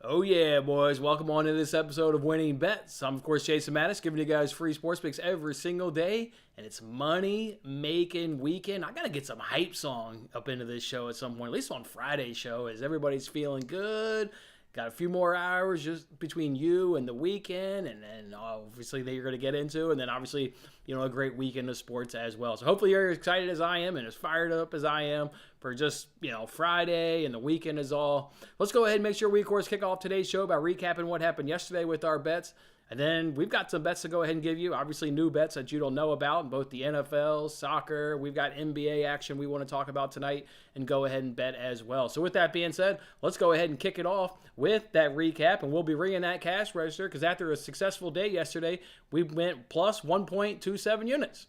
Oh yeah, boys. Welcome on to this episode of Winning Bets. I'm, of course, Jason Mattis, giving you guys free sports picks every single day. And it's money making weekend. I got to get some hype song up into this show at some point, at least on Friday's show, as everybody's feeling good. Got a few more hours just between you and the weekend, and then obviously that you're going to get into, and then obviously, a great weekend of sports as well. So hopefully you're as excited as I am and as fired up as I am for just, Friday and the weekend is all. Let's go ahead and make sure we, of course, kick off today's show by recapping what happened yesterday with our bets. And then we've got some bets to go ahead and give you. Obviously, new bets that you don't know about in both the NFL, soccer. We've got NBA action we want to talk about tonight and go ahead and bet as well. So with that being said, let's go ahead and kick it off with that recap. And we'll be ringing that cash register because after a successful day yesterday, we went plus 1.27 units.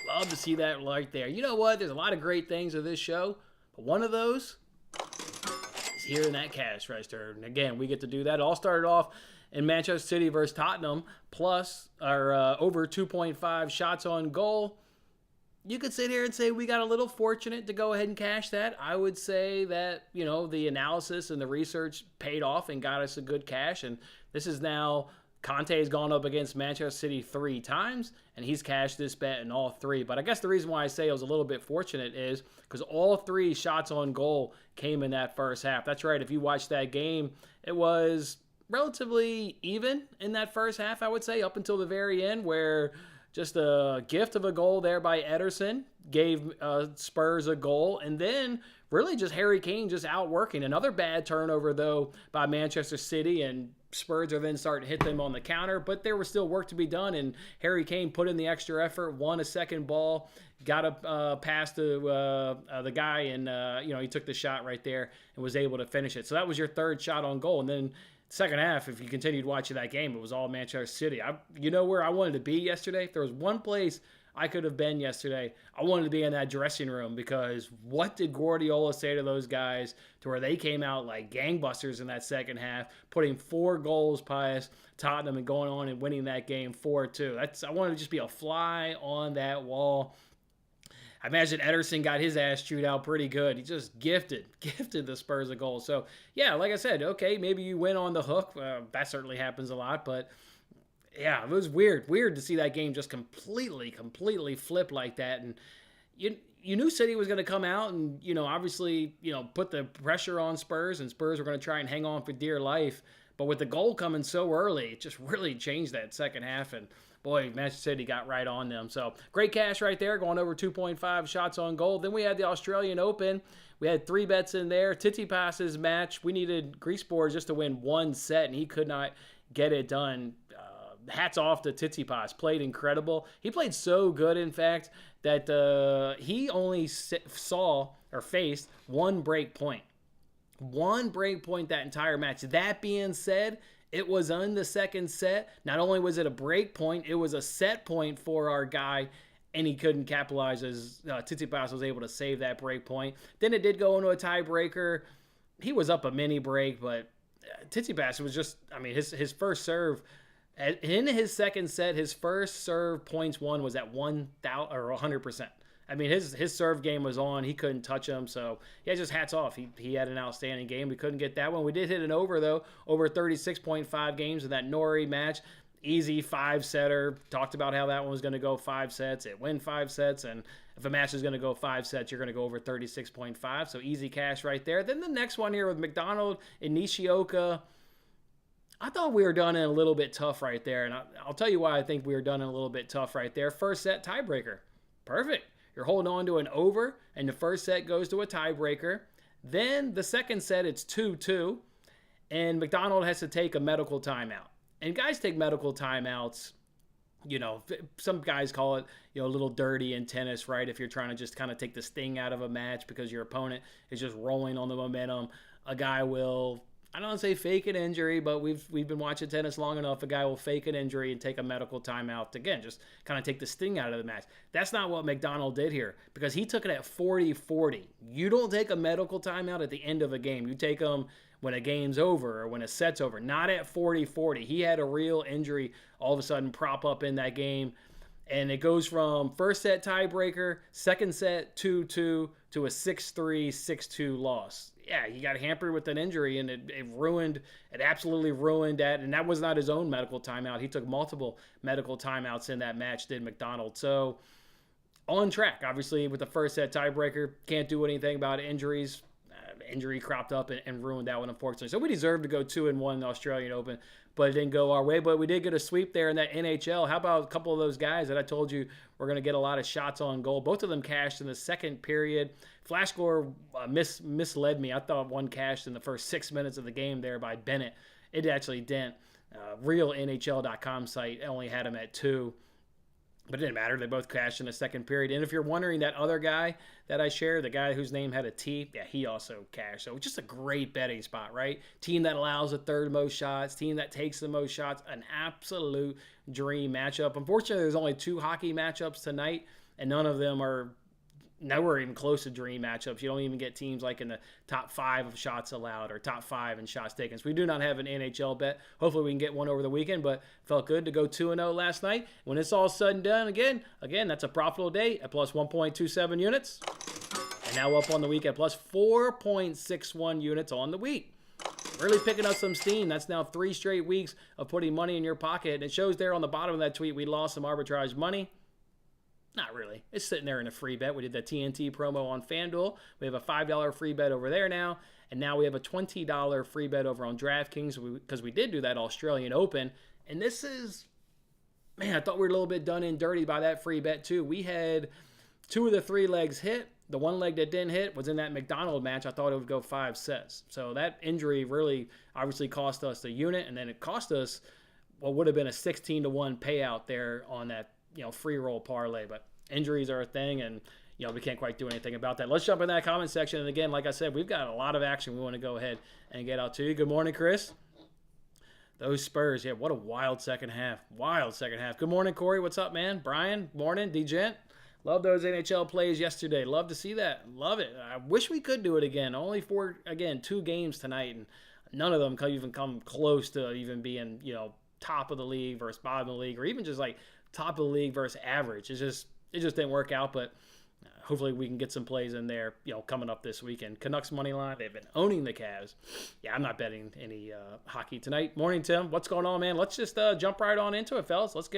Love to see that right there. You know what? There's a lot of great things of this show, but one of those is here in that cash register. And again, we get to do that. It all started off in Manchester City versus Tottenham, plus our over 2.5 shots on goal. You could sit here and say we got a little fortunate to go ahead and cash that. I would say that, the analysis and the research paid off and got us a good cash. And this is now, Conte has gone up against Manchester City 3 times, and he's cashed this bet in all 3. But I guess the reason why I say it was a little bit fortunate is because all 3 shots on goal came in that first half. That's right. If you watch that game, it was relatively even in that first half, I would say, up until the very end, where just a gift of a goal there by Ederson gave Spurs a goal, and then really just Harry Kane just outworking. Another bad turnover, though, by Manchester City, and Spurs are then starting to hit them on the counter, but there was still work to be done, and Harry Kane put in the extra effort, won a second ball, got a pass to the guy, and he took the shot right there and was able to finish it. So that was your 3rd shot on goal, and then second half, if you continued watching that game, it was all Manchester City. You know where I wanted to be yesterday? If there was one place I could have been yesterday, I wanted to be in that dressing room, because what did Guardiola say to those guys to where they came out like gangbusters in that second half, putting 4 goals past Tottenham and going on and winning that game 4-2. I wanted to just be a fly on that wall. I imagine Ederson got his ass chewed out pretty good. He just gifted the Spurs a goal. So, yeah, like I said, okay, maybe you win on the hook. That certainly happens a lot. But, yeah, it was weird. Weird to see that game just completely flip like that. And you knew City was going to come out and, obviously, put the pressure on Spurs. And Spurs were going to try and hang on for dear life. But with the goal coming so early, it just really changed that second half. And boy, Manchester City got right on them. So great cash right there, going over 2.5 shots on goal. Then we had the Australian Open. We had 3 bets in there. Tsitsipas's match, we needed Griekspoor just to win 1 set, and he could not get it done. Hats off to Tsitsipas. Played incredible. He played so good, in fact, that he only saw or faced 1 break point. 1 break point that entire match. That being said, it was on the second set. Not only was it a break point, it was a set point for our guy, and he couldn't capitalize as Tsitsipas was able to save that break point. Then it did go into a tiebreaker. He was up a mini break, but Tsitsipas was just, his first serve. In his second set, his first serve points won was at 100%. His serve game was on. He couldn't touch him. So, yeah, just hats off. He had an outstanding game. We couldn't get that one. We did hit an over, though, over 36.5 games in that Norrie match. Easy 5-setter. Talked about how that one was going to go 5 sets. It went 5 sets. And if a match is going to go 5 sets, you're going to go over 36.5. So, easy cash right there. Then the next one here with McDonald and Nishioka. I thought we were done in a little bit tough right there. And I'll tell you why I think we were done in a little bit tough right there. First set tiebreaker. Perfect. You're holding on to an over, and the first set goes to a tiebreaker. Then the second set, it's 2-2, and McDonald has to take a medical timeout. And guys take medical timeouts. Some guys call it, a little dirty in tennis, right? If you're trying to just kind of take the sting out of a match because your opponent is just rolling on the momentum, a guy will, I don't want to say fake an injury, but we've been watching tennis long enough. A guy will fake an injury and take a medical timeout to, again, just kind of take the sting out of the match. That's not what McDonald did here, because he took it at 40-40. You don't take a medical timeout at the end of a game. You take them when a game's over or when a set's over, not at 40-40. He had a real injury all of a sudden prop up in that game. And it goes from first set tiebreaker, second set 2-2 to a 6-3, 6-2 loss. Yeah, he got hampered with an injury, and it absolutely ruined that. And that was not his own medical timeout. He took multiple medical timeouts in that match, did McDonald. So on track, obviously, with the first set tiebreaker. Can't do anything about injuries. Injury cropped up and ruined that one, unfortunately. So we deserved to go 2-1 in the Australian Open, but it didn't go our way. But we did get a sweep there in that NHL. How about a couple of those guys that I told you were going to get a lot of shots on goal? Both of them cashed in the second period. Flash score misled me. I thought one cashed in the first 6 minutes of the game there by Bennett. It actually didn't. Real NHL.com site only had him at 2. But it didn't matter. They both cashed in the second period. And if you're wondering, that other guy that I shared, the guy whose name had a T, yeah, he also cashed. So just a great betting spot, right? Team that allows the third most shots, team that takes the most shots, an absolute dream matchup. Unfortunately, there's only 2 hockey matchups tonight, and none of them are nowhere even close to dream matchups. You don't even get teams like in the top 5 of shots allowed or top 5 in shots taken. So we do not have an NHL bet. Hopefully we can get one over the weekend, but felt good to go 2-0 last night. When it's all said and done, again, that's a profitable day at plus 1.27 units. And now up on the week at plus 4.61 units on the week. Really picking up some steam. That's now 3 straight weeks of putting money in your pocket. And it shows there on the bottom of that tweet, we lost some arbitrage money. Not really. It's sitting there in a free bet. We did the TNT promo on FanDuel. We have a $5 free bet over there now. And now we have a $20 free bet over on DraftKings because we did do that Australian Open. And this is, man, I thought we were a little bit done and dirty by that free bet too. We had 2 of the 3 legs hit. The one leg that didn't hit was in that McDonald match. I thought it would go 5 sets. So that injury really obviously cost us the unit. And then it cost us what would have been a 16-1 payout there on that free roll parlay. But injuries are a thing, and we can't quite do anything about that. Let's jump in that comment section. And again, like I said, we've got a lot of action we want to go ahead and get out to you. Good morning, Chris. Those Spurs, yeah, what a wild second half. Good morning, Corey. What's up, man? Brian, morning. D-Gent. Love those NHL plays yesterday. Love to see that. Love it. I wish we could do it again. Only 2 games tonight, and none of them can even come close to even being, top of the league versus bottom of the league, or even just like top of the league versus average. It just didn't work out, but hopefully we can get some plays in there, coming up this weekend. Canucks money line, they've been owning the Cavs. Yeah, I'm not betting any hockey tonight. Morning, Tim. What's going on, man? Let's just jump right on into it, fellas. Let's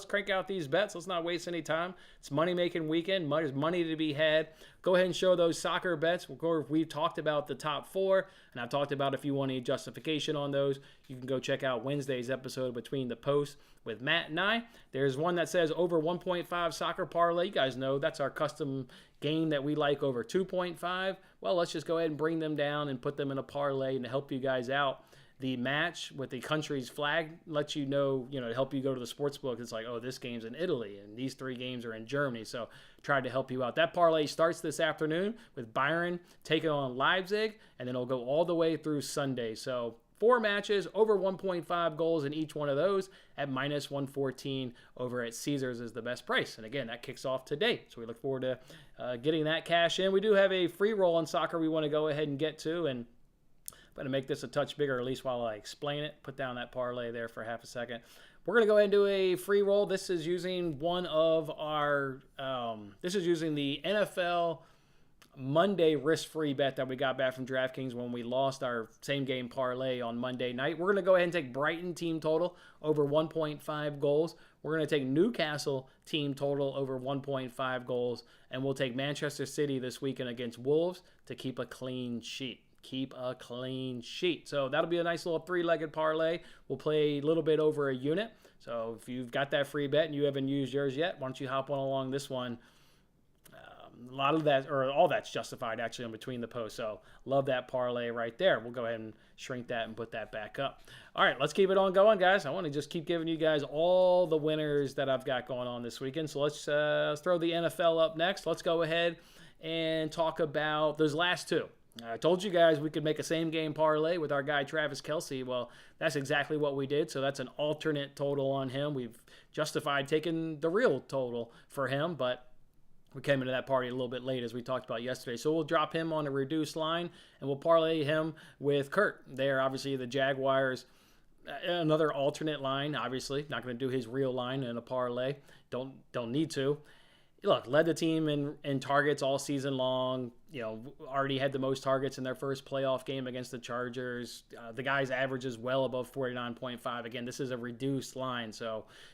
crank out these bets. Let's not waste any time. It's money-making weekend. There's money to be had. Go ahead and show those soccer bets. We've talked about the top 4, and I've talked about if you want any justification on those, you can go check out Wednesday's episode Between the Posts with Matt and I. There's one that says over 1.5 soccer parlay. You guys know that's our custom game that we like over 2.5. Well, let's just go ahead and bring them down and put them in a parlay and to help you guys out. The match with the country's flag lets you know, to help you go to the sports book. It's like, oh, this game's in Italy and these 3 games are in Germany. So tried to help you out. That parlay starts this afternoon with Bayern taking on Leipzig, and then it'll go all the way through Sunday. So 4 matches, over 1.5 goals in each one of those at minus 114 over at Caesars is the best price. And again, that kicks off today. So we look forward to getting that cash in. We do have a free roll on soccer we want to go ahead and get to. And I'm going to make this a touch bigger, at least while I explain it. Put down that parlay there for half a second. We're going to go ahead and do a free roll. This is using one of our, this is using the NFL Monday risk-free bet that we got back from DraftKings when we lost our same-game parlay on Monday night. We're going to go ahead and take Brighton team total over 1.5 goals. We're going to take Newcastle team total over 1.5 goals. And we'll take Manchester City this weekend against Wolves to keep a clean sheet. So that'll be a nice little 3-legged parlay. We'll play a little bit over a unit. So if you've got that free bet and you haven't used yours yet, why don't you hop on along this one? A lot of that, or all that's justified actually in Between the Posts. So love that parlay right there. We'll go ahead and shrink that and put that back up. All right, let's keep it on going, guys. I want to just keep giving you guys all the winners that I've got going on this weekend. So let's throw the NFL up next. Let's go ahead and talk about those last 2. I told you guys we could make a same-game parlay with our guy Travis Kelce. Well, that's exactly what we did. So that's an alternate total on him. We've justified taking the real total for him, but we came into that party a little bit late, as we talked about yesterday. So we'll drop him on a reduced line, and we'll parlay him with Kurt. They're obviously the Jaguars. Another alternate line, obviously. Not going to do his real line in a parlay. don't need to. Look, led the team in targets all season long. Already had the most targets in their first playoff game against the Chargers. The guy's average is well above 49.5. Again, this is a reduced line.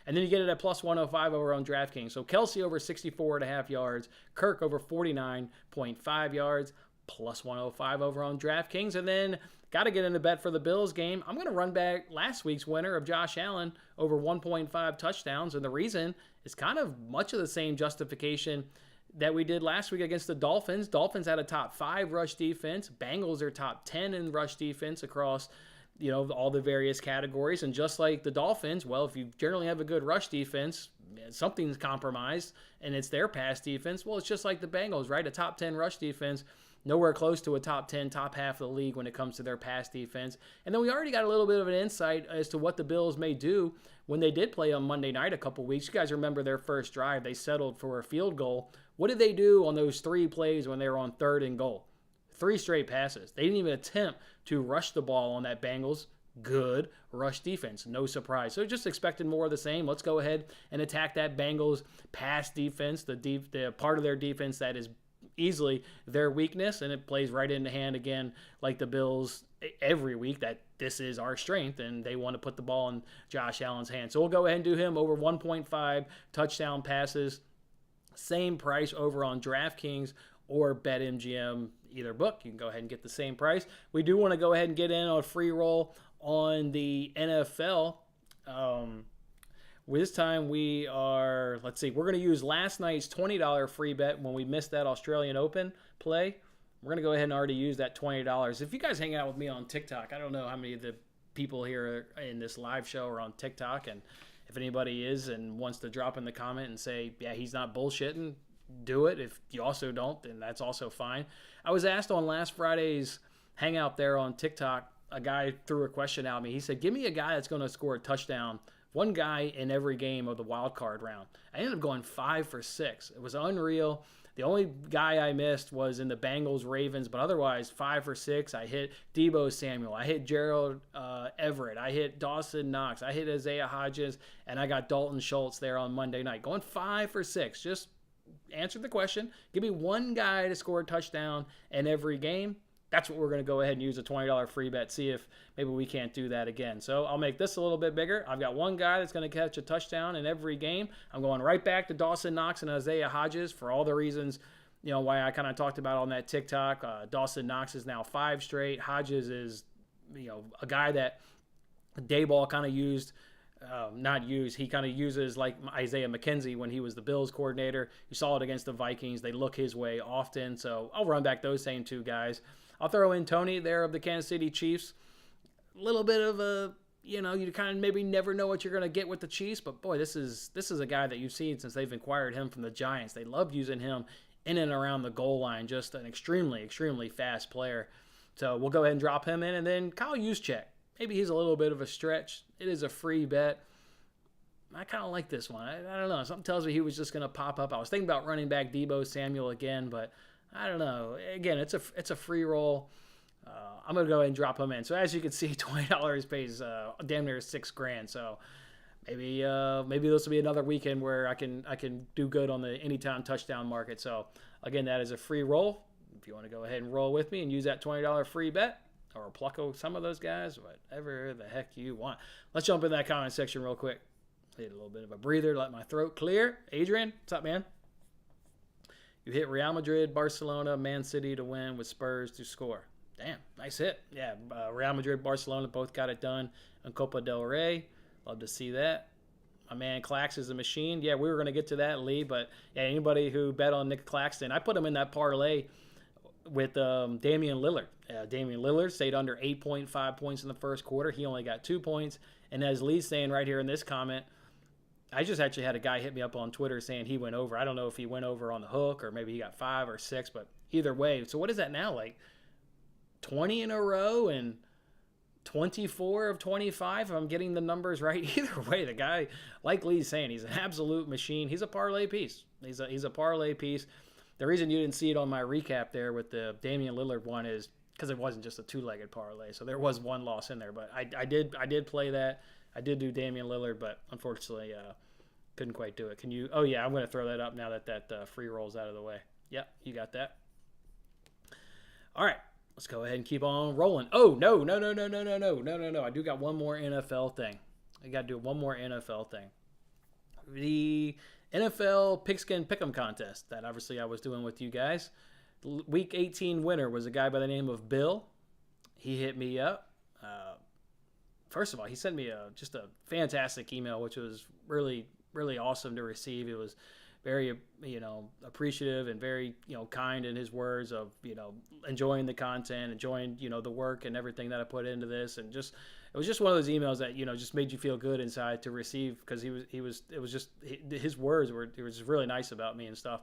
And then you get it at plus 105 over on DraftKings. So Kelce over 64.5 yards. Kirk over 49.5 yards. Plus 105 over on DraftKings. And then got to get in the bet for the Bills game. I'm going to run back last week's winner of Josh Allen over 1.5 touchdowns. And the reason is kind of much of the same justification that we did last week against the Dolphins. Dolphins had a top 5 rush defense. Bengals are top 10 in rush defense across all the various categories. And just like the Dolphins, well, if you generally have a good rush defense, something's compromised, and it's their pass defense. Well, it's just like the Bengals, right? A top 10 rush defense, nowhere close to a top 10, top half of the league when it comes to their pass defense. And then we already got a little bit of an insight as to what the Bills may do when they did play on Monday night a couple weeks. You guys remember their first drive. They settled for a field goal. What did they do on those 3 plays when they were on 3rd and goal? 3 straight passes. They didn't even attempt to rush the ball on that Bengals good rush defense. No surprise. So just expected more of the same. Let's go ahead and attack that Bengals pass defense, the part of their defense that is easily their weakness, and it plays right into hand again like the Bills every week, that this is our strength and they want to put the ball in Josh Allen's hands. So we'll go ahead and do him over 1.5 touchdown passes. Same price over on DraftKings or BetMGM, either book. You can go ahead and get the same price. We do want to go ahead and get in on a free roll on the NFL. This time we are, we're going to use last night's $20 free bet when we missed that Australian Open play. We're going to go ahead and already use that $20. If you guys hang out with me on TikTok, I don't know how many of the people here in this live show are on TikTok, and if anybody is and wants to drop in the comment and say, yeah, he's not bullshitting, do it. If you also don't, then that's also fine. I was asked on last Friday's hangout there on TikTok, a guy threw a question at me. He said, give me a guy that's going to score a touchdown, one guy in every game of the wild card round. I ended up going 5 for 6. It was unreal. The only guy I missed was in the Bengals-Ravens, but otherwise 5 for 6. I hit Deebo Samuel. I hit Gerald Everett. I hit Dawson Knox. I hit Isaiah Hodgins, and I got Dalton Schultz there on Monday night. Going 5 for 6. Just answer the question. Give me one guy to score a touchdown in every game. That's what we're going to go ahead and use a $20 free bet. See if maybe we can't do that again. So I'll make this a little bit bigger. I've got one guy that's going to catch a touchdown in every game. I'm going right back to Dawson Knox and Isaiah Hodgins for all the reasons, why I kind of talked about on that TikTok. Dawson Knox is now 5 straight. Hodgins is, a guy that Daboll kind of used. He kind of uses like Isaiah McKenzie when he was the Bills coordinator. You saw it against the Vikings. They look his way often. So I'll run back those same 2 guys. I'll throw in Tony there of the Kansas City Chiefs. A little bit of a, you kind of maybe never know what you're going to get with the Chiefs. But boy, this is a guy that you've seen since they've acquired him from the Giants. They love using him in and around the goal line. Just an extremely, extremely fast player. So we'll go ahead and drop him in. And then Kyle Juszczyk. Maybe he's a little bit of a stretch. It is a free bet. I kind of like this one. I don't know. Something tells me he was just going to pop up. I was thinking about running back Deebo Samuel again, but I don't know. Again, it's a free roll. I'm going to go ahead and drop him in. So as you can see, $20 pays damn near $6,000. So maybe this will be another weekend where I can do good on the anytime touchdown market. So again, that is a free roll. If you want to go ahead and roll with me and use that $20 free bet, or pluck some of those guys, whatever the heck you want. Let's jump in that comment section real quick. Need a little bit of a breather to let my throat clear. Adrian, what's up, man? You hit Real Madrid, Barcelona, Man City to win with Spurs to score. Damn, nice hit. Yeah, Real Madrid, Barcelona both got it done on Copa del Rey. Love to see that. My man Clax is a machine. Yeah, we were going to get to that, Lee, but yeah, anybody who bet on Nick Claxton, I put him in that parlay with Damian Lillard. Damian Lillard stayed under 8.5 points in the first quarter. He only got 2 points. And as Lee's saying right here in this comment, I just actually had a guy hit me up on Twitter saying he went over. I don't know if he went over on the hook or maybe he got 5 or 6, but either way. So what is that now? Like 20 in a row and 24 of 25, if I'm getting the numbers right. Either way, the guy, like Lee's saying, he's an absolute machine. He's a parlay piece. He's a parlay piece. The reason you didn't see it on my recap there with the Damian Lillard one is because it wasn't just a 2-legged parlay. So there was one loss in there, but I did play that. I did do Damian Lillard, but unfortunately Couldn't quite do it. Can you? Oh, yeah, I'm going to throw that up now that that free roll's out of the way. Yep, you got that. All right, let's go ahead and keep on rolling. Oh, no. I do got one more NFL thing. I got to do one more NFL thing. The NFL Pigskin Pick'em contest that obviously I was doing with you guys. Week 18 winner was a guy by the name of Bill. He hit me up. First of all, he sent me just a fantastic email, which was really, really awesome to receive. It was very, appreciative and very, kind in his words of, enjoying the content, enjoying, the work and everything that I put into this. And just, it was just one of those emails that, just made you feel good inside to receive, because his words were, it was just really nice about me and stuff.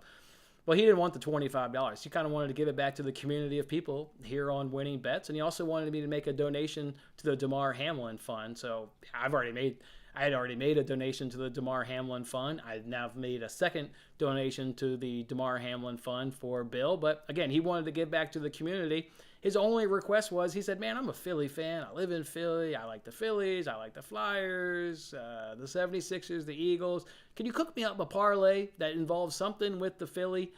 Well, he didn't want the $25. He kind of wanted to give it back to the community of people here on Winning Bets. And he also wanted me to make a donation to the Damar Hamlin Fund. So I had already made a donation to the Damar Hamlin Fund. I now made a second donation to the Damar Hamlin Fund for Bill. But again, he wanted to give back to the community. His only request was, he said, man, I'm a Philly fan. I live in Philly. I like the Phillies. I like the Flyers, the 76ers, the Eagles. Can you cook me up a parlay that involves something with the Philly?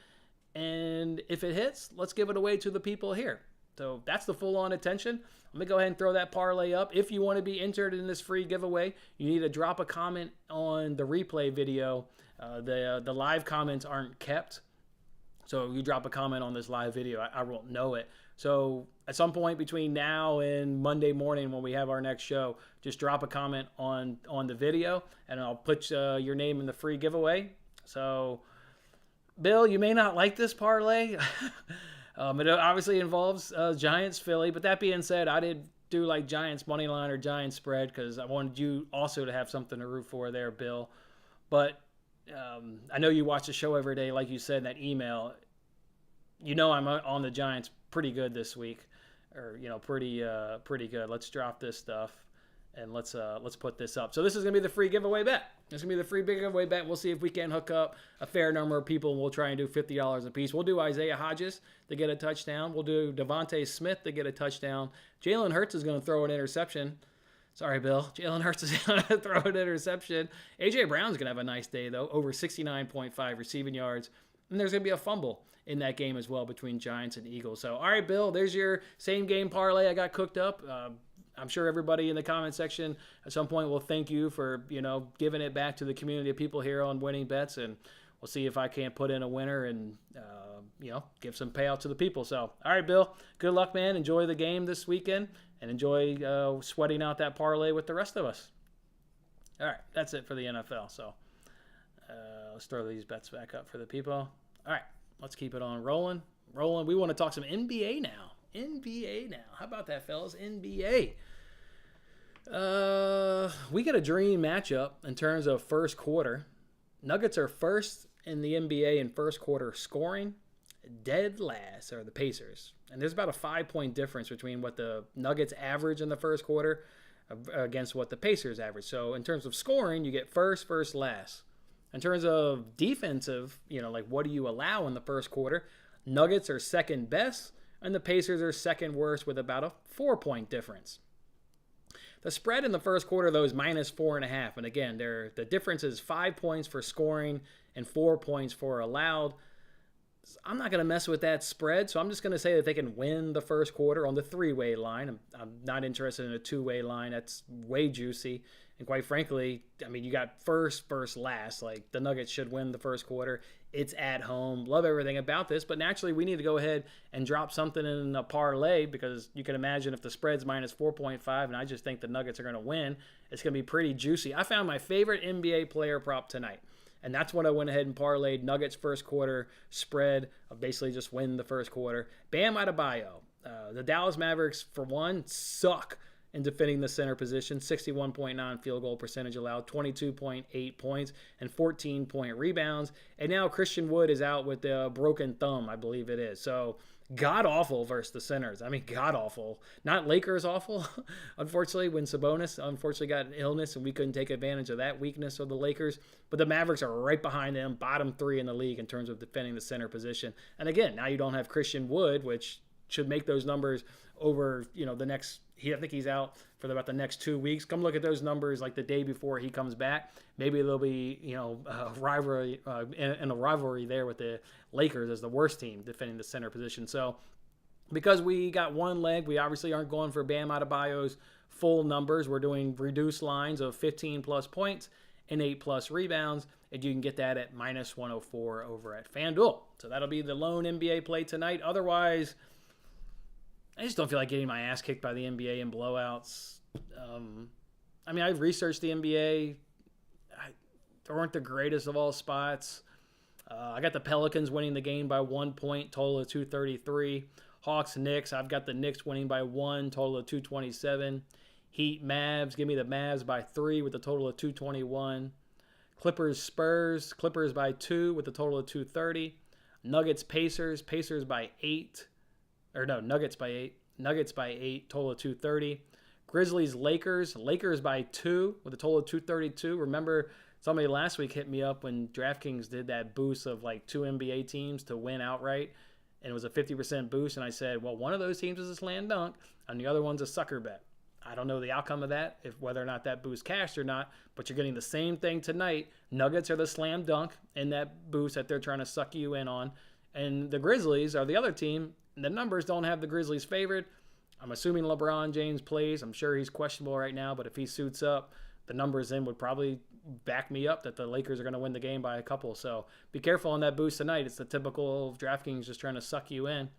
And if it hits, let's give it away to the people here. So that's the full-on attention. Let me go ahead and throw that parlay up. If you want to be entered in this free giveaway, you need to drop a comment on the replay video. The live comments aren't kept. So you drop a comment on this live video, I won't know it. So at some point between now and Monday morning when we have our next show, just drop a comment on the video, and I'll put your name in the free giveaway. So, Bill, you may not like this parlay. It obviously involves Giants Philly, but that being said, I did do like Giants money line or Giants spread because I wanted you also to have something to root for there, Bill. But I know you watch the show every day, like you said in that email. I'm on the Giants pretty good this week, or pretty good. Let's drop this stuff and let's put this up. So this is gonna be the free giveaway bet. This is gonna be the free big giveaway bet. We'll see if we can hook up a fair number of people, and we'll try and do $50 a piece. We'll do Isaiah Hodgins to get a touchdown. We'll do Devontae Smith to get a touchdown. Jalen Hurts is gonna throw an interception. Sorry, Bill. Jalen Hurts is going to throw an interception. A.J. Brown's going to have a nice day, though. Over 69.5 receiving yards. And there's going to be a fumble in that game as well between Giants and Eagles. So, all right, Bill, there's your same game parlay I got cooked up. I'm sure everybody in the comment section at some point will thank you for, giving it back to the community of people here on Winning Bets. And we'll see if I can't put in a winner and, give some payout to the people. So, all right, Bill, good luck, man. Enjoy the game this weekend. And enjoy sweating out that parlay with the rest of us. All right, that's it for the NFL. So let's throw these bets back up for the people. All right, let's keep it on rolling. We want to talk some NBA now. How about that, fellas? NBA. We get a dream matchup in terms of first quarter. Nuggets are first in the NBA in first quarter scoring. Dead last are the Pacers. And there's about a 5-point difference between what the Nuggets average in the first quarter against what the Pacers average. So in terms of scoring, you get first, last. In terms of defensive, like what do you allow in the first quarter, Nuggets are second best, and the Pacers are second worst with about a 4-point difference. The spread in the first quarter, though, is -4.5. And again, the difference is 5 points for scoring and 4 points for allowed. I'm not going to mess with that spread, so I'm just going to say that they can win the first quarter on the 3-way line. I'm not interested in a 2-way line. That's way juicy. And quite frankly, you got first, last. Like, the Nuggets should win the first quarter. It's at home. Love everything about this, but naturally we need to go ahead and drop something in a parlay, because you can imagine if the spread's -4.5 and I just think the Nuggets are going to win, it's going to be pretty juicy. I found my favorite NBA player prop tonight. And that's what I went ahead and parlayed. Nuggets first quarter spread of basically just win the first quarter. Bam Adebayo. The Dallas Mavericks, for one, suck in defending the center position. 61.9 field goal percentage allowed, 22.8 points, and 14-point rebounds. And now Christian Wood is out with a broken thumb, I believe it is. So god-awful versus the centers. God-awful. Not Lakers awful, unfortunately, when Sabonis unfortunately got an illness and we couldn't take advantage of that weakness of the Lakers. But the Mavericks are right behind them, bottom 3 in the league in terms of defending the center position. And again, now you don't have Christian Wood, which should make those numbers over, the next. I think he's out for about the next 2 weeks. Come look at those numbers like the day before he comes back. Maybe there'll be, a rivalry and a rivalry there with the Lakers as the worst team defending the center position. So because we got one leg, we obviously aren't going for Bam Adebayo's full numbers. We're doing reduced lines of 15 plus points and 8 plus rebounds, and you can get that at minus 104 over at FanDuel. So that'll be the lone NBA play tonight. Otherwise, I just don't feel like getting my ass kicked by the NBA in blowouts. I've researched the NBA. They weren't the greatest of all spots. I got the Pelicans winning the game by 1 point, total of 233. Hawks, Knicks, I've got the Knicks winning by 1, total of 227. Heat, Mavs, give me the Mavs by 3 with a total of 221. Clippers, Spurs, Clippers by 2 with a total of 230. Nuggets, Pacers, Pacers by 8. Nuggets by 8. Nuggets by 8, total of 230. Grizzlies, Lakers, Lakers by 2 with a total of 232. Remember, somebody last week hit me up when DraftKings did that boost of like 2 NBA teams to win outright, and it was a 50% boost, and I said, well, one of those teams is a slam dunk, and the other one's a sucker bet. I don't know the outcome of that, whether or not that boost cashed or not, but you're getting the same thing tonight. Nuggets are the slam dunk in that boost that they're trying to suck you in on, and the Grizzlies are the other team. The numbers don't have the Grizzlies favored. I'm assuming LeBron James plays. I'm sure he's questionable right now, but if he suits up, the numbers in would probably back me up that the Lakers are going to win the game by a couple. So be careful on that boost tonight. It's the typical DraftKings just trying to suck you in.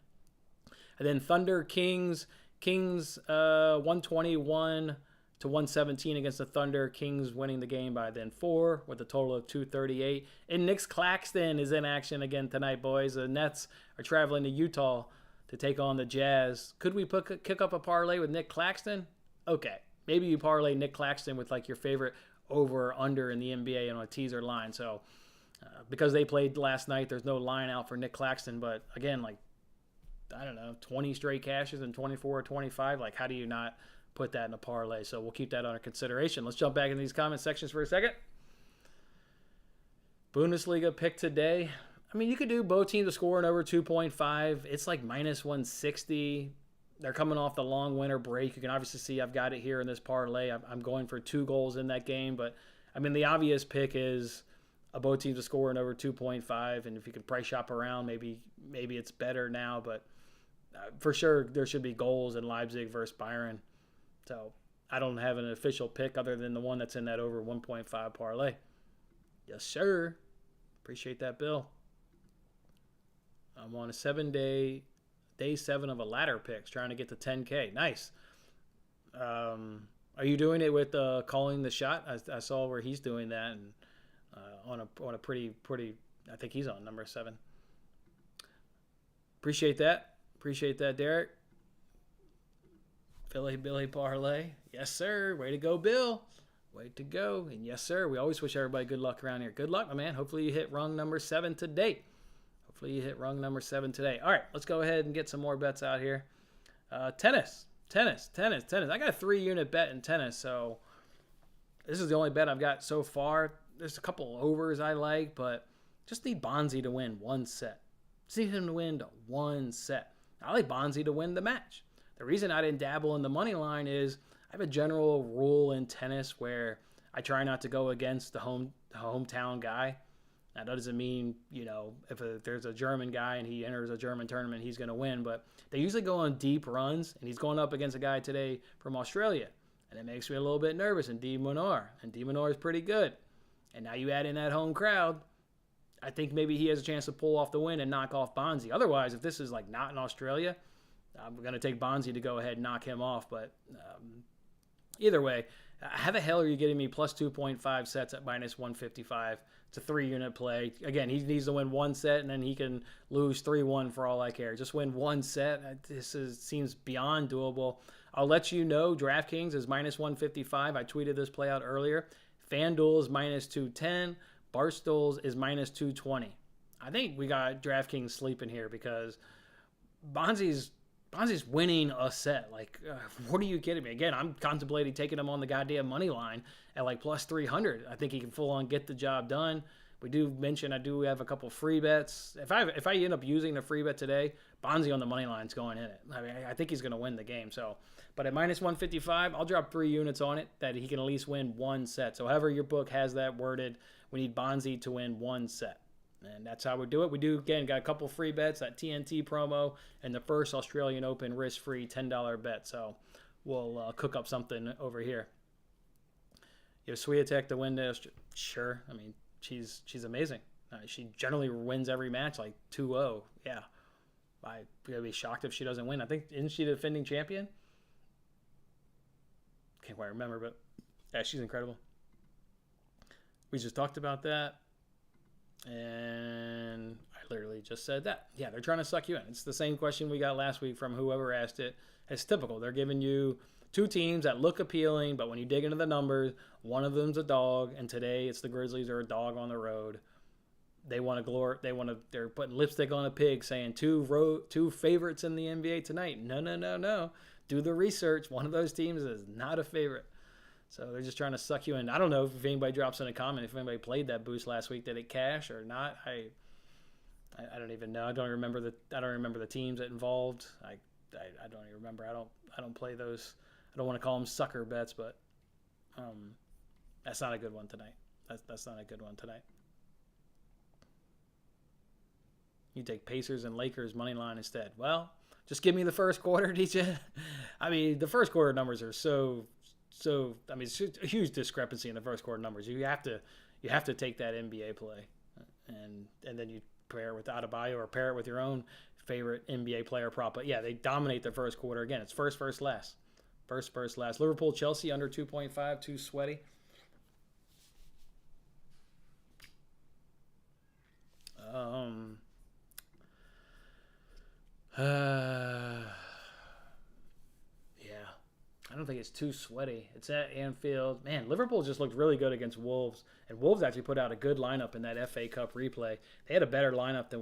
And then Thunder, Kings, 121 to 117 against the Thunder. Kings winning the game by then 4 with a total of 238. And Nick Claxton is in action again tonight, boys. The Nets are traveling to Utah to take on the Jazz. Could we kick up a parlay with Nick Claxton? Okay. Maybe you parlay Nick Claxton with like your favorite over or under in the NBA on a teaser line. So because they played last night, there's no line out for Nick Claxton. But again, 20 straight cashes and 24 or 25. Like, how do you not put that in a parlay? So we'll keep that under consideration. Let's jump back into these comment sections for a second. Bundesliga pick today. You could do both teams to score in over 2.5. It's like minus 160. They're coming off the long winter break. You can obviously see I've got it here in this parlay. I'm going for 2 goals in that game. But, the obvious pick is both teams to score in over 2.5. And if you can price shop around, maybe it's better now. But for sure, there should be goals in Leipzig versus Bayern. So I don't have an official pick other than the one that's in that over 1.5 parlay. Yes, sir. Appreciate that, Bill. I'm on a 7-day, day 7 of a ladder picks, trying to get to 10K. Nice. Are you doing it with calling the shot? I saw where he's doing that, and on a pretty. I think he's on number 7. Appreciate that, Derek. Philly Billy parlay. Yes, sir. Way to go, Bill. Way to go. And yes, sir. We always wish everybody good luck around here. Good luck, my man. Hopefully you hit rung number 7 today. All right, let's go ahead and get some more bets out here. Tennis. I got a 3-unit bet in tennis, so this is the only bet I've got so far. There's a couple overs I like, but just need Bonzi to win 1 set. Just need him to win 1 set. I like Bonzi to win the match. The reason I didn't dabble in the money line is I have a general rule in tennis where I try not to go against the hometown guy. That doesn't mean, if there's a German guy and he enters a German tournament, he's going to win. But they usually go on deep runs, and he's going up against a guy today from Australia. And it makes me a little bit nervous. And De Minaur is pretty good. And now you add in that home crowd, I think maybe he has a chance to pull off the win and knock off Bonzi. Otherwise, if this is not in Australia, I'm going to take Bonzi to go ahead and knock him off. But either way, how the hell are you getting me plus 2.5 sets at minus 155? It's a 3-unit play. Again, he needs to win 1 set, and then he can lose 3-1 for all I care. Just win 1 set. Seems beyond doable. I'll let you know, DraftKings is minus 155. I tweeted this play out earlier. FanDuel is minus 210. Barstools is minus 220. I think we got DraftKings sleeping here because Bonzi's winning a set. What are you kidding me? Again, I'm contemplating taking him on the goddamn money line at plus 300. I think he can full on get the job done. We do mention I do have a couple free bets. If I end up using the free bet today, Bonzi on the money line is going in it. I mean, I think he's going to win the game. So, but at minus 155, I'll drop 3 units on it that he can at least win 1 set. So, however your book has that worded, we need Bonzi to win 1 set. And that's how we do it. We do, again, got a couple free bets, that TNT promo, and the first Australian Open risk-free $10 bet. So we'll cook up something over here. You have Swiatek to win this? Sure. I mean, she's amazing. She generally wins every match like 2-0. Yeah. I'd be shocked if she doesn't win. I think, isn't she the defending champion? Can't quite remember, but yeah, she's incredible. We just talked about that. And I literally just said that. Yeah, they're trying to suck you in. It's the same question we got last week from whoever asked it. It's typical. They're giving you 2 teams that look appealing, but when you dig into the numbers, one of them's a dog, and today it's the Grizzlies are a dog on the road. They're putting lipstick on a pig, saying 2 favorites in the NBA tonight. No. Do the research. One of those teams is not a favorite. So they're just trying to suck you in. I don't know if anybody drops in a comment if anybody played that boost last week. Did it cash or not? I don't even know. I don't remember the teams that involved. I don't even remember. I don't play those. I don't want to call them sucker bets, but that's not a good one tonight. That's not a good one tonight. You take Pacers and Lakers money line instead. Well, just give me the first quarter, DJ. I mean, the first quarter numbers are so. I mean, it's a huge discrepancy in the first quarter numbers. You have to take that NBA play, and then you pair it with Adebayo or pair it with your own favorite NBA player prop. But yeah, they dominate the first quarter. Again, it's first, last. First, last. Liverpool, Chelsea under 2.5, too sweaty. I don't think it's too sweaty. It's at Anfield. Man, Liverpool just looked really good against Wolves, and Wolves actually put out a good lineup in that FA Cup replay. They had a better lineup than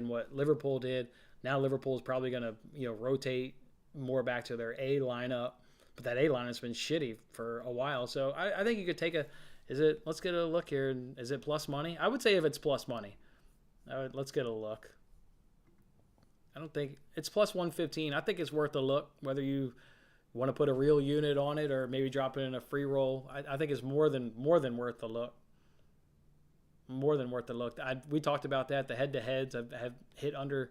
what Liverpool did. Now Liverpool is probably going to rotate more back to their A lineup, but that A lineup's been shitty for a while. So I think you could take let's get a look here. Is it plus money? I would say if it's plus money. Let's get a look. I don't think it's plus 115. I think it's worth a look, whether you want to put a real unit on it or maybe drop it in a free roll. I think it's more than worth the look. More than worth the look. We talked about that. The head-to-heads have hit under.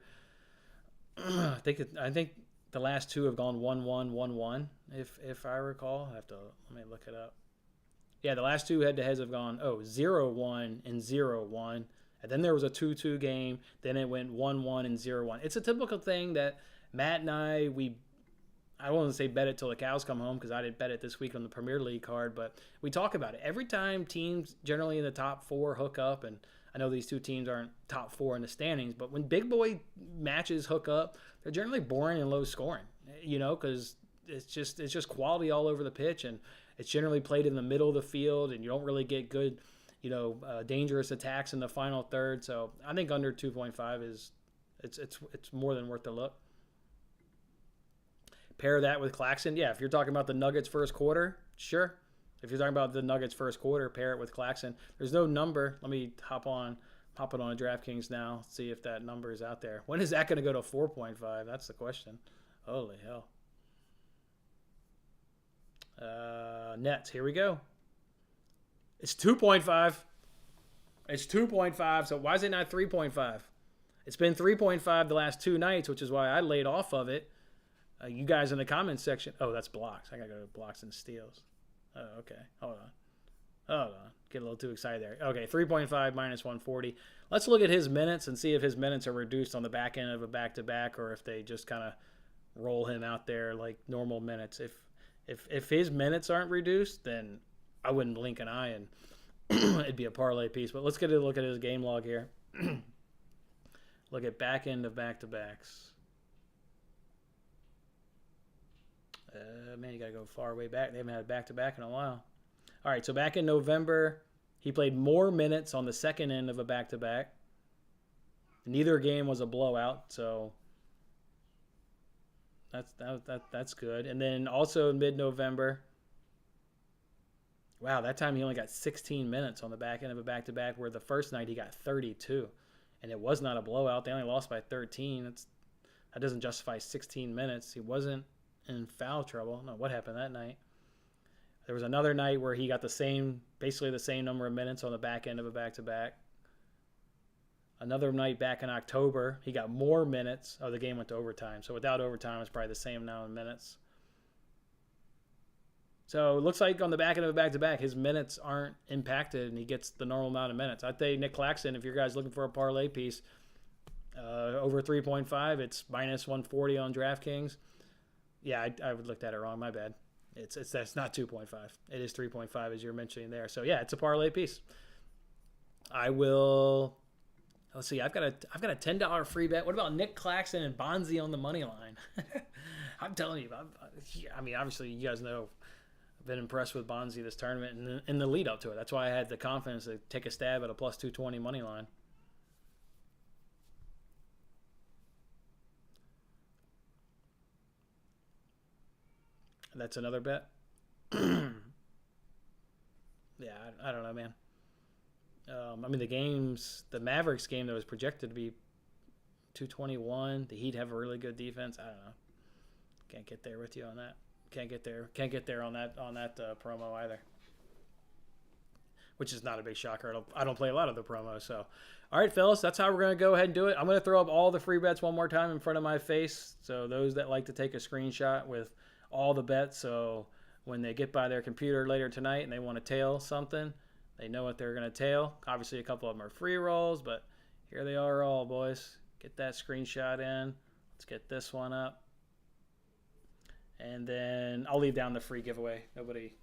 I think the last 2 have gone 1-1, 1-1. If I recall, let me look it up. Yeah, the last 2 head-to-heads have gone 0-1 and 0-1. And then there was a 2-2 game. Then it went 1-1 and 0-1. It's a typical thing that Matt and I don't want to say bet it till the cows come home because I didn't bet it this week on the Premier League card, but we talk about it. Every time teams generally in the top 4 hook up, and I know these 2 teams aren't top 4 in the standings, but when big boy matches hook up, they're generally boring and low scoring, because it's just quality all over the pitch, and it's generally played in the middle of the field, and you don't really get good, dangerous attacks in the final third. So I think under 2.5 it's more than worth the look. Pair that with Claxton. Yeah, if you're talking about the Nuggets first quarter, sure. If you're talking about the Nuggets first quarter, pair it with Claxton. There's no number. Let me hop it on a DraftKings now, see if that number is out there. When is that going to go to 4.5? That's the question. Holy hell. Nets, here we go. It's 2.5. It's 2.5, so why is it not 3.5? It's been 3.5 the last 2 nights, which is why I laid off of it. You guys in the comments section. Oh, that's blocks. I got to go to blocks and steals. Oh, okay. Hold on. Get a little too excited there. Okay, 3.5 minus 140. Let's look at his minutes and see if his minutes are reduced on the back end of a back-to-back or if they just kind of roll him out there like normal minutes. If his minutes aren't reduced, then I wouldn't blink an eye and it'd be a parlay piece. But let's get a look at his game log here. Look at back end of back-to-backs. Man, you got to go far way back. They haven't had a back-to-back in a while. All right, so back in November, he played more minutes on the second end of a back-to-back. Neither game was a blowout, so that's good. And then also in mid-November, Wow, that time he only got 16 minutes on the back end of a back-to-back, where the first night he got 32. And it was not a blowout. They only lost by 13. That doesn't justify 16 minutes. He wasn't in foul trouble. No, what happened that night? There was another night where he got basically the same number of minutes on the back end of a back-to-back. Another night back in October, he got more minutes. Oh, the game went to overtime. So without overtime, it's probably the same amount of minutes. So it looks like on the back end of a back-to-back, his minutes aren't impacted, and he gets the normal amount of minutes. I'd say Nick Claxton, if you guys looking for a parlay piece, over 3.5, it's minus 140 on DraftKings. Yeah, I would look at it wrong. My bad. That's not 2.5. It is 3.5 as you're mentioning there. So yeah, it's a parlay piece. I will. Let's see. I've got a $10 free bet. What about Nick Claxton and Bonzi on the money line? I'm telling you. I mean, obviously, you guys know I've been impressed with Bonzi this tournament and in the lead up to it. That's why I had the confidence to take a stab at a plus 220 money line. That's another bet. Yeah, I don't know, man. I mean, the Mavericks game that was projected to be 221. The Heat have a really good defense. I don't know. Can't get there with you on that. Can't get there on that promo either. Which is not a big shocker. I don't play a lot of the promos. So, all right, fellas, that's how we're gonna go ahead and do it. I'm gonna throw up all the free bets one more time in front of my face. So those that like to take a screenshot with all the bets, so when they get by their computer later tonight and they want to tail something, they know what they're going to tail. Obviously, a couple of them are free rolls, but here they are all, boys. Get that screenshot in. Let's get this one up. And then I'll leave down the free giveaway. Nobody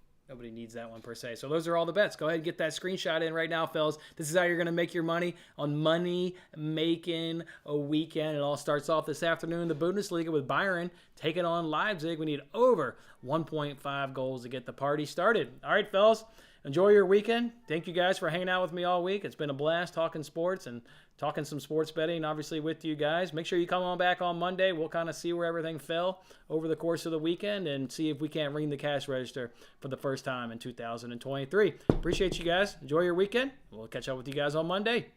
needs that one per se. So those are all the bets. Go ahead and get that screenshot in right now, fellas. This is how you're going to make your money on Money Making a Weekend. It all starts off this afternoon in the Bundesliga with Bayern taking on Leipzig. We need over 1.5 goals to get the party started. All right, fellas. Enjoy your weekend. Thank you guys for hanging out with me all week. It's been a blast talking sports and talking some sports betting, obviously, with you guys. Make sure you come on back on Monday. We'll kind of see where everything fell over the course of the weekend and see if we can't ring the cash register for the first time in 2023. Appreciate you guys. Enjoy your weekend. We'll catch up with you guys on Monday.